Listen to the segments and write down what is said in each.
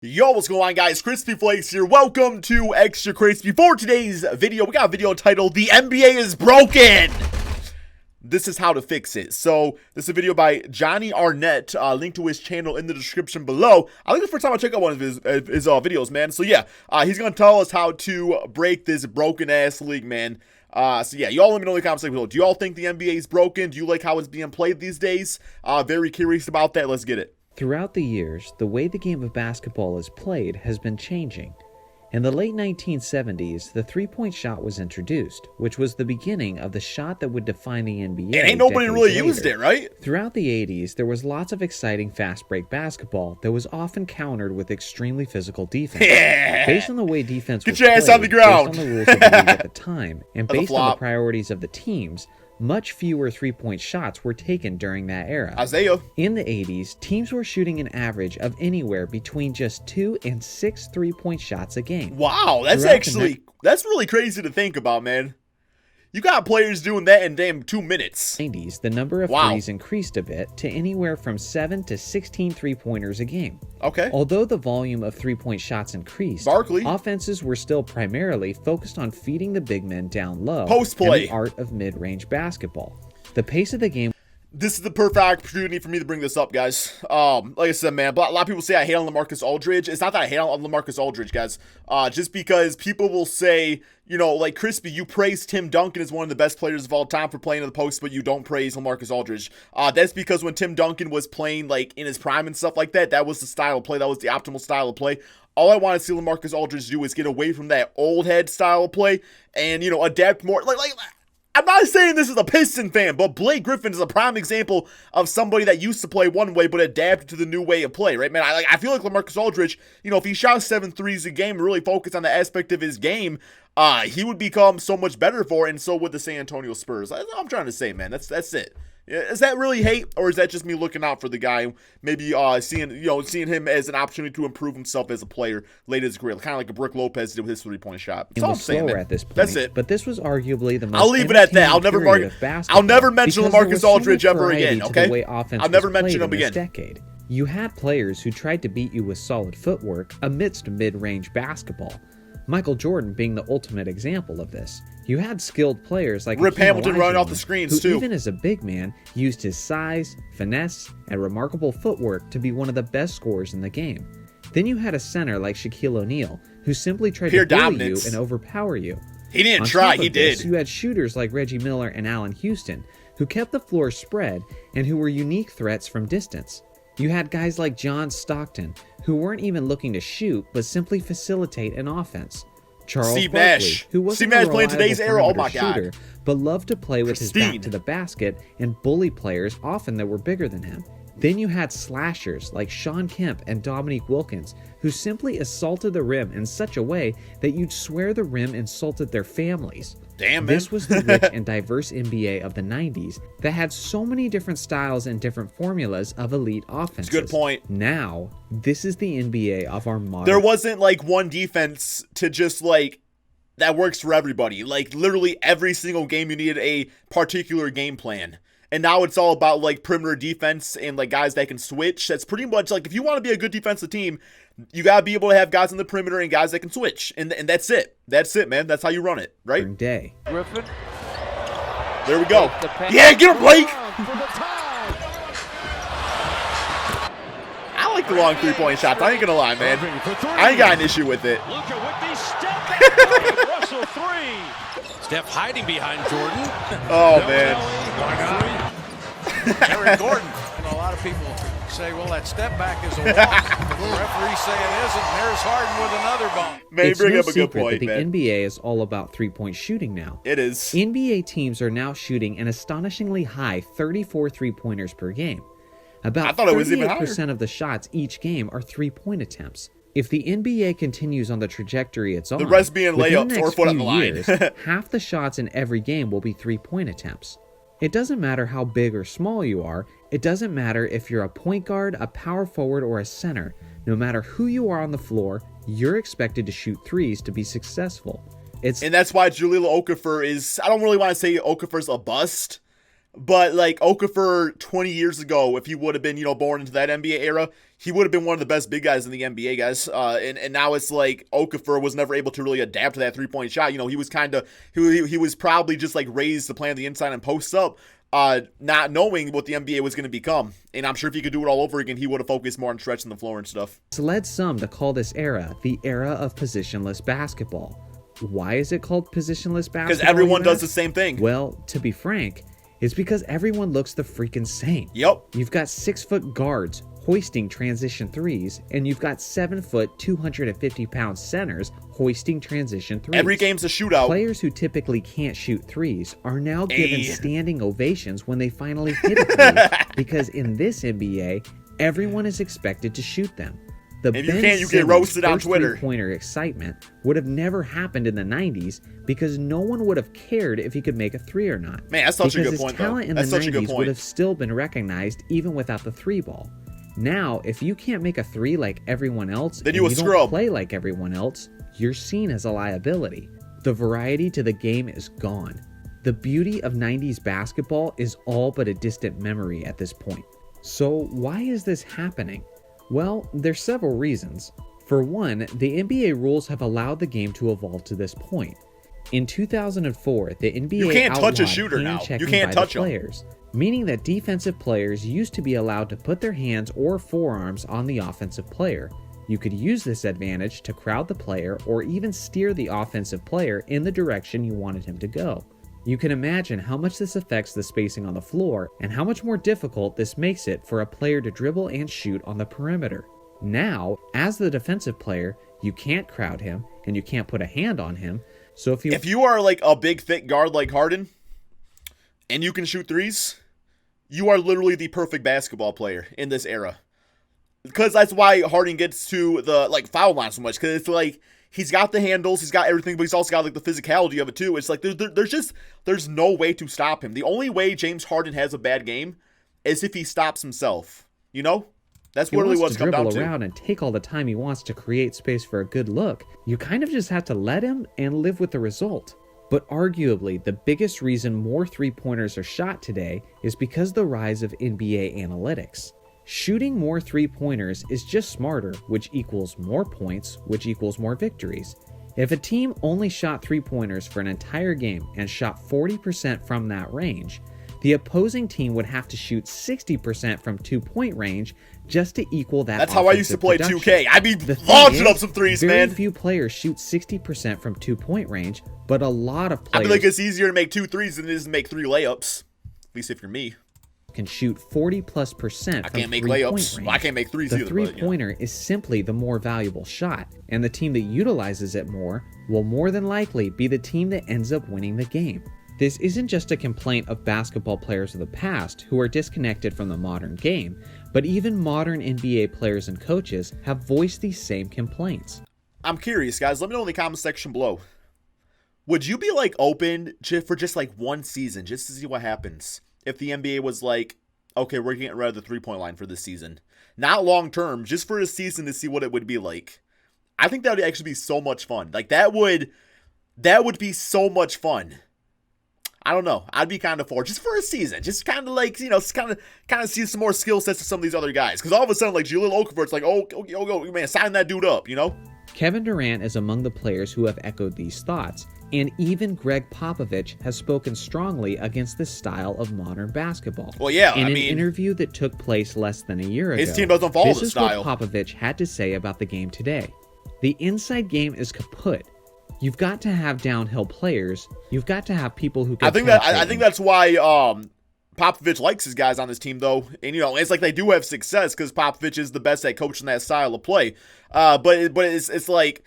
Yo, what's going on, guys? Crispy Flakes here. Welcome to Extra Crispy. For today's video, we got a video titled "The NBA is Broken." This is how to fix it. So, this is a video by Johnny Arnett. Link to his channel in the description below. I think the first time I check out one of his videos, man. So, yeah, he's going to tell us how to break this broken-ass league, man. So, yeah, y'all let me know in the comments section below. Do y'all think the NBA is broken? Do you like how it's being played these days? Very curious about that. Let's get it. Throughout the years, the way the game of basketball is played has been changing. In the late 1970s, the three-point shot was introduced, which was the beginning of the shot that would define the NBA. And ain't nobody really used it, right? Throughout the 80s, there was lots of exciting fast-break basketball that was often countered with extremely physical defense. Yeah. Based on the way defense was Get your ass on the ground. based on the rules of the league at the time, and based on the flop. priorities of the teams, much fewer three-point shots were taken during that era. Isaiah. In the 80s, teams were shooting an average of anywhere between just 2 and 6 three-point shots a game. Wow, that's that's really crazy to think about, man. You got players doing that in damn 2 minutes. 90s, the number of threes increased a bit to anywhere from 7 to 16 three-pointers a game. Okay. Although the volume of three-point shots increased, offenses were still primarily focused on feeding the big men down low. Post play. And the art of mid-range basketball. The pace of the game. This is the perfect opportunity for me to bring this up, guys. Like I said, man, a lot of people say I hate on LaMarcus Aldridge. It's not that I hate on LaMarcus Aldridge, guys. Just because people will say, you know, like, Crispy, you praise Tim Duncan as one of the best players of all time for playing in the post, but you don't praise LaMarcus Aldridge. That's because when Tim Duncan was playing, like, in his prime and stuff like that, that was the style of play. That was the optimal style of play. All I want to see LaMarcus Aldridge do is get away from that old head style of play and, you know, adapt more. Like I'm not saying this is a Piston fan, but Blake Griffin is a prime example of somebody that used to play one way but adapted to the new way of play, right, man? I feel like LaMarcus Aldridge, you know, if he shot 7 threes a game and really focused on the aspect of his game, he would become so much better for it, and so would the San Antonio Spurs. That's what I'm trying to say, man. That's it. Is that really hate, or is that just me looking out for the guy, maybe seeing him as an opportunity to improve himself as a player late in his career, kind of like a Brook Lopez did with his 3-point shot? That's all I'm saying, man. At this point, that's it. But this was arguably the most. I'll leave it at that. I'll never mention LaMarcus Aldridge ever again. Okay, I'll never mention him again. Decade, you had players who tried to beat you with solid footwork amidst mid-range basketball. Michael Jordan being the ultimate example of this. You had skilled players like Rip Hamilton running off the screens who, even as a big man, used his size, finesse, and remarkable footwork to be one of the best scorers in the game. Then you had a center like Shaquille O'Neal, who simply tried to bully you and overpower you. He didn't try, he did. You had shooters like Reggie Miller and Allen Houston, who kept the floor spread and who were unique threats from distance. You had guys like John Stockton, who weren't even looking to shoot, but simply facilitate an offense. Charles Barkley, who wasn't a playing today's era, oh my shooter, God, but loved to play with his back to the basket and bully players often that were bigger than him. Then you had slashers like Shawn Kemp and Dominique Wilkins, who simply assaulted the rim in such a way that you'd swear the rim insulted their families. Damn, man. This was the rich and diverse NBA of the 90s that had so many different styles and different formulas of elite offenses. Good point. Now, this is the NBA of our modern. There wasn't like one defense to just like that works for everybody. Like literally every single game you needed a particular game plan. And now it's all about like perimeter defense and like guys that can switch. That's pretty much like if you want to be a good defensive team, you got to be able to have guys on the perimeter and guys that can switch. And that's it. That's it, man. That's how you run it, right? Day. Griffin. There we go. Yeah, get him, Blake. I like the long 3-point shots. I ain't going to lie, man. I ain't got an issue with it. Luka with the step back. Russell 3. Steph hiding behind Jordan. Oh, man. Aaron Gordon. And a lot of people say, well, that step back is a walk. The referees say it isn't. And there's Harden with another bump. It's bring up a good point, man. The NBA is all about 3-point shooting now. It is. NBA teams are now shooting an astonishingly high 34 3-pointers per game. About 38% of the shots each game are 3-point attempts. If the NBA continues on the trajectory it's on, the rest being layups or foot on the line, years, half the shots in every game will be 3-point attempts. It doesn't matter how big or small you are. It doesn't matter if you're a point guard, a power forward, or a center. No matter who you are on the floor, you're expected to shoot threes to be successful. And that's why Jahlil Okafor is, I don't really want to say Okafor's a bust, But like Okafor 20 years ago, if he would have been, born into that NBA era, he would have been one of the best big guys in the NBA, guys. And now it's like Okafor was never able to really adapt to that 3-point shot. He was he was probably just like raised to play on the inside and post up, not knowing what the NBA was going to become. And I'm sure if he could do it all over again, he would have focused more on stretching the floor and stuff. This led some to call this era the era of positionless basketball. Why is it called positionless basketball? Because everyone does the same thing. Well, to be frank, it's because everyone looks the freaking same. Yep. You've got 6-foot guards hoisting transition threes, and you've got 7-foot, 250-pound centers hoisting transition threes. Every game's a shootout. Players who typically can't shoot threes are now given standing ovations when they finally hit a three, because in this NBA, everyone is expected to shoot them. The if you can't, you get roasted on Twitter. Three-pointer excitement would have never happened in the 90s because no one would have cared if he could make a three or not. Man, that's such a good point, though. Because his talent in the 90s would have still been recognized even without the three ball. Now, if you can't make a three like everyone else, then you don't play like everyone else, you're seen as a liability. The variety to the game is gone. The beauty of 90s basketball is all but a distant memory at this point. So why is this happening? Well, there's several reasons. For one, the NBA rules have allowed the game to evolve to this point. In 2004, the NBA you can't touch a outlawed shooter now. You hand-checking can't by touch the players, meaning that defensive players used to be allowed to put their hands or forearms on the offensive player. You could use this advantage to crowd the player or even steer the offensive player in the direction you wanted him to go. You can imagine how much this affects the spacing on the floor and how much more difficult this makes it for a player to dribble and shoot on the perimeter. Now, as the defensive player, you can't crowd him and you can't put a hand on him. So if you are like a big thick guard like Harden and you can shoot threes, you are literally the perfect basketball player in this era. Because that's why Harden gets to the foul line so much, because it's like he's got the handles, he's got everything, but he's also got the physicality of it too. It's like there's no way to stop him. The only way James Harden has a bad game is if he stops himself. That's literally what's come down to. He wants to dribble around and take all the time he wants to create space for a good look. You kind of just have to let him and live with the result. But arguably, the biggest reason more three-pointers are shot today is because of the rise of NBA analytics. Shooting more three-pointers is just smarter, which equals more points, which equals more victories. If a team only shot three-pointers for an entire game and shot 40% from that range, the opposing team would have to shoot 60% from two-point range just to equal that. That's how I used to play production. 2K. I'd be launching up some threes, man. Very few players shoot 60% from two-point range, but a lot of players. I feel like it's easier to make 2 threes than it is to make 3 layups. At least if you're me. Can shoot 40+% I from can't make three-point layups. range. Well, I can't make threes either. The three-pointer is simply the more valuable shot, and the team that utilizes it more will more than likely be the team that ends up winning the game. This isn't just a complaint of basketball players of the past who are disconnected from the modern game, but even modern NBA players and coaches have voiced these same complaints. I'm curious, guys. Let me know in the comment section below. Would you be open for just one season, just to see what happens? If the NBA was like, okay, we're getting rid of the three-point line for this season. Not long term, just for a season to see what it would be like. I think that would actually be so much fun. That would be so much fun. I don't know. I'd be kind of for just for a season. Just kind of see some more skill sets to some of these other guys. Because all of a sudden, Jahlil Okafor, it's oh, man, sign that dude up, Kevin Durant is among the players who have echoed these thoughts, and even Greg Popovich has spoken strongly against this style of modern basketball. Well, yeah, in an interview that took place less than a year ago, his team doesn't follow this the is style. what Popovich had to say about the game today. The inside game is kaput. You've got to have downhill players. You've got to have people who can. I think that's why Popovich likes his guys on his team, though, and it's like they do have success because Popovich is the best at coaching that style of play. But it's like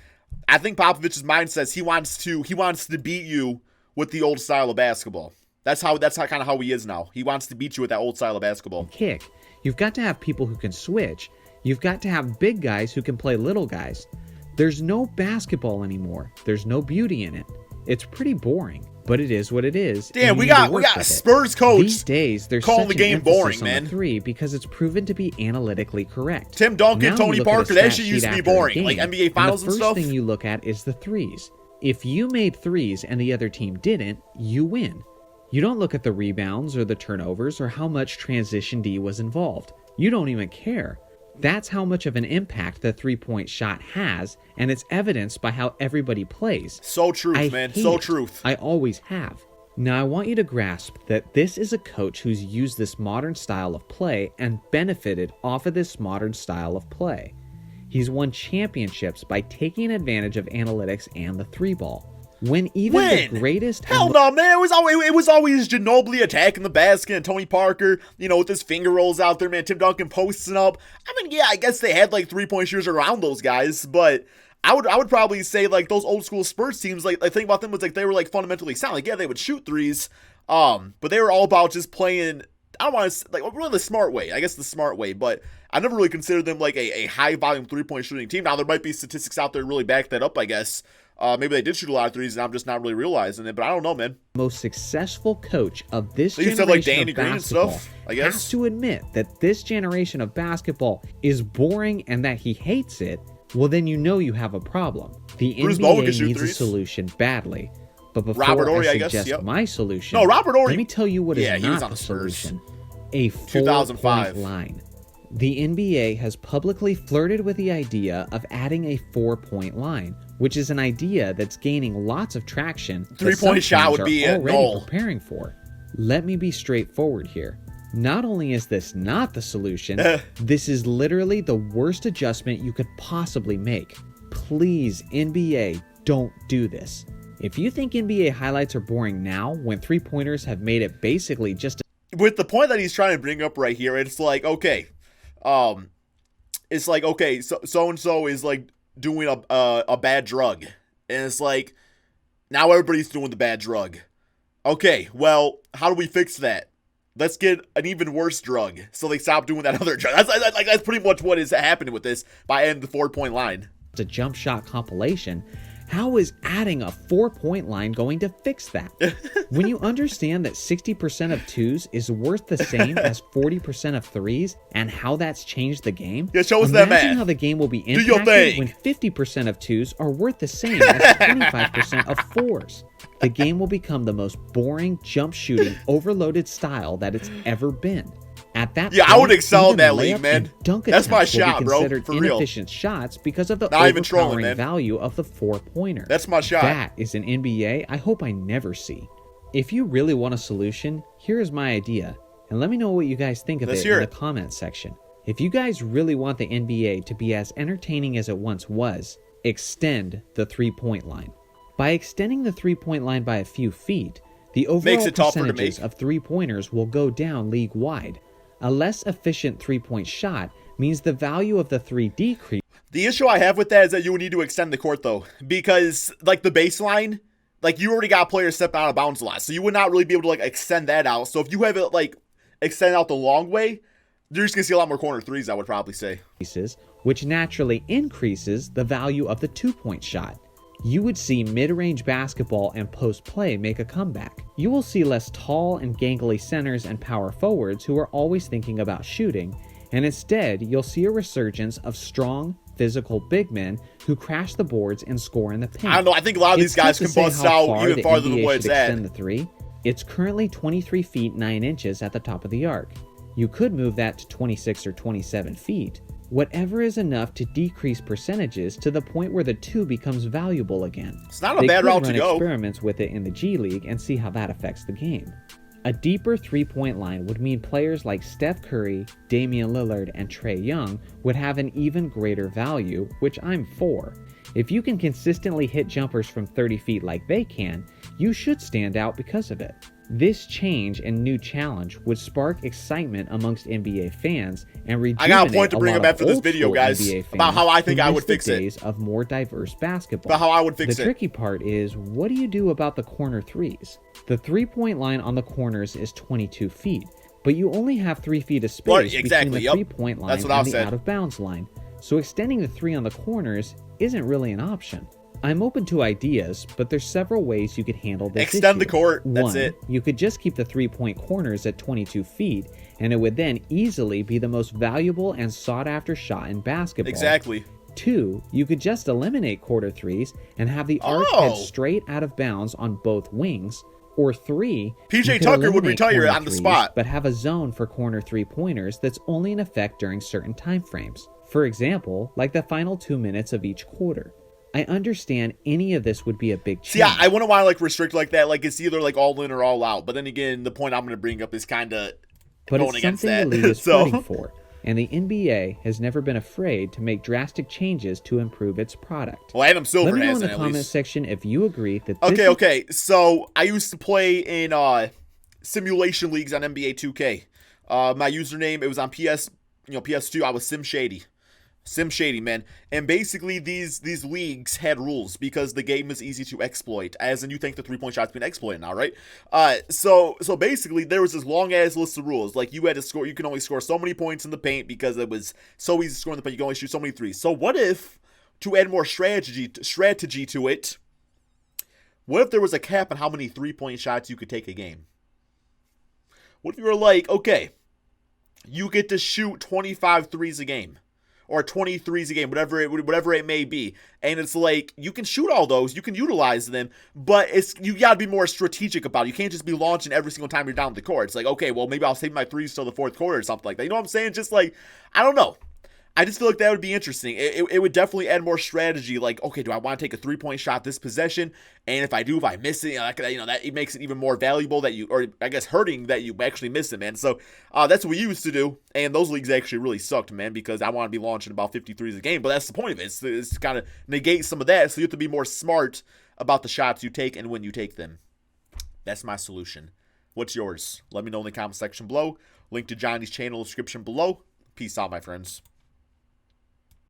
I think Popovich's mindset is he wants to beat you with the old style of basketball. That's kind of how he is now. He wants to beat you with that old style of basketball. Kick. You've got to have people who can switch. You've got to have big guys who can play little guys. There's no basketball anymore. There's no beauty in it. It's pretty boring, but it is what it is. Damn, we got a Spurs coach. These days, there's calling such the game an emphasis boring, on man. The three because it's proven to be analytically correct. Tim Duncan, Now Tony you look at a Parker, that stat shit sheet used to be after a boring, game, like NBA Finals and the stuff. first thing you look at is the threes. If you made threes and the other team didn't, you win. You don't look at the rebounds or the turnovers or how much transition D was involved. You don't even care. That's how much of an impact the three-point shot has, and it's evidenced by how everybody plays. So truth, man. So truth. I always have. Now I want you to grasp that this is a coach who's used this modern style of play and benefited off of this modern style of play. He's won championships by taking advantage of analytics and the three ball. When even the greatest... Hell no, man. It was always Ginobili attacking the basket and Tony Parker, with his finger rolls out there, man. Tim Duncan posting up. I mean, yeah, I guess they had like three-point shooters around those guys, but I would probably say like those old school Spurs teams, like I think about them was like they were like fundamentally sound. Like, yeah, they would shoot threes, but they were all about just playing, I don't want to like really the smart way. I guess the smart way, but I never really considered them like a high volume 3-point shooting team. Now there might be statistics out there to really back that up, I guess. Maybe they did shoot a lot of threes and I'm just not really realizing it, but I don't know, man. Most successful coach of this they generation like Danny of Green basketball and stuff, I guess. has to admit that this generation of basketball is boring and that he hates it. Well, then you have a problem. The Bruce Bowen NBA can needs shoot a solution badly. But before Robert Horry, I I guess, suggest yep. my solution, No, Robert Horry. let me tell you what Yeah, is he was not on the the Spurs. solution. A 2005. 4-point line. The NBA has publicly flirted with the idea of adding a 4-point line, which is an idea that's gaining lots of traction. that some 3-point shot teams would be are a already null. preparing for. Let me be straightforward here. Not only is this not the solution, this is literally the worst adjustment you could possibly make. Please, NBA, don't do this. If you think NBA highlights are boring now, when three-pointers have made it basically just With the point that he's trying to bring up right here, it's like, okay, so and so is like doing a bad drug, and it's like now everybody's doing the bad drug. Okay, well, how do we fix that? Let's get an even worse drug, so they stop doing that other drug. That's pretty much what is happening with this by ending the 4-point line. a jump shot compilation. How is adding a 4-point line going to fix that? When you understand that 60% of twos is worth the same as 40% of threes and how that's changed the game, Yeah, show us that imagine math. how the game will be Do your impacted thing. when 50% of twos are worth the same as 25% of fours. The game will become the most boring jump shooting overloaded style that it's ever been. At that Yeah, I point, would excel in even that layup league, man. and dunk That's my attempts will be shot, bro, considered for real. inefficient shots because of the Not even trolling, overpowering man. value of the 4-pointer. That's my shot. That is an NBA I hope I never see. If you really want a solution, here is my idea, and let me know what you guys think of Let's it hear in it. the comments section. If you guys really want the NBA to be as entertaining as it once was, extend the 3-point line. By extending the 3-point line by a few feet, the overall Makes it tougher to percentages make. of 3-pointers will go down league-wide. A less efficient 3-point shot means the value of the 3 decreases. The issue I have with that is that you would need to extend the court, though, because, like, the baseline, like, you already got players stepping out of bounds a lot, so you would not really be able to, like, extend that out. So if you have it, like, extend out the long way, you're just going to see a lot more corner threes, I would probably say. Which naturally increases the value of the 2-point shot. You would see mid-range basketball and post-play make a comeback. You will see less tall and gangly centers and power forwards who are always thinking about shooting, and instead you'll see a resurgence of strong, physical big men who crash the boards and score in the paint. I don't know, I think a lot of these guys can bust out even farther than what it's at. Extend the 3. It's currently 23 feet 9 inches at the top of the arc. You could move that to 26 or 27 feet. Whatever is enough to decrease percentages to the point where the 2 becomes valuable again. It's not a bad route to They could go. run experiments with it in the G League and see how that affects the game. A deeper 3-point line would mean players like Steph Curry, Damian Lillard, and Trae Young would have an even greater value, which I'm for. If you can consistently hit jumpers from 30 feet like they can, you should stand out because of it. This change and new challenge would spark excitement amongst NBA fans and rejuvenate I got a point to bring lot up of after this old video, school guys, NBA fans about how I think who I miss would the fix it. days of more diverse basketball. About how I would fix The it. tricky part is, what do you do about the corner threes? The 3-point line on the corners is 22 feet, but you only have 3 feet of space Right, exactly, between the yep. 3-point line That's what I and the said. out-of-bounds line, so extending the 3 on the corners isn't really an option. I'm open to ideas, but there's several ways you could handle this Extend the issue. court, that's One, it. you could just keep the 3-point corners at 22 feet, and it would then easily be the most valuable and sought-after shot in basketball. Exactly. 2, you could just eliminate quarter threes and have the arc Oh. head straight out of bounds on both wings. Or 3, PJ you could Tucker would eliminate retire corner on the threes, spot. but have a zone for corner 3-pointers that's only in effect during certain time frames. For example, like the final 2 minutes of each quarter. I understand any of this would be a big change. See, I wouldn't want to like restrict like that. Like it's either like all in or all out. But then again, the point I'm going to bring up is kind of going against that. The league is So fighting for, and the NBA has never been afraid to make drastic changes to improve its product. well, Adam Silver Let me know in hasn't the at comment least. section if you agree that this Okay. So I used to play in simulation leagues on NBA 2K. My username, it was on PS2. I was Sim Shady, man. And basically these leagues had rules because the game is easy to exploit. As in, you think the 3-point shot's been exploited now, right? So basically there was this long ass list of rules. Like you had to score, you can only score so many points in the paint because it was so easy to score in the paint. You can only shoot so many threes. So what if, to add more strategy to it, what if there was a cap on how many 3-point shots you could take a game? What if you were like, okay, you get to shoot 25 threes a game, or 20 threes a game, whatever it may be, and it's like you can shoot all those, you can utilize them, but you gotta be more strategic about it. You can't just be launching every single time you're down the court. It's like, okay, well maybe I'll save my threes till the fourth quarter or something like that. You know what I'm saying? Just like, I don't know. I just feel like that would be interesting. It would definitely add more strategy. Like, okay, do I want to take a 3-point shot this possession? And if I do, if I miss it, that it makes it even more valuable that you, or I guess hurting that you actually miss it, man. So that's what we used to do. And those leagues actually really sucked, man, because I want to be launching about 53s a game. But that's the point of it. It's kind of negate some of that. So you have to be more smart about the shots you take and when you take them. That's my solution. What's yours? Let me know in the comment section below. Link to Johnny's channel description below. Peace out, my friends.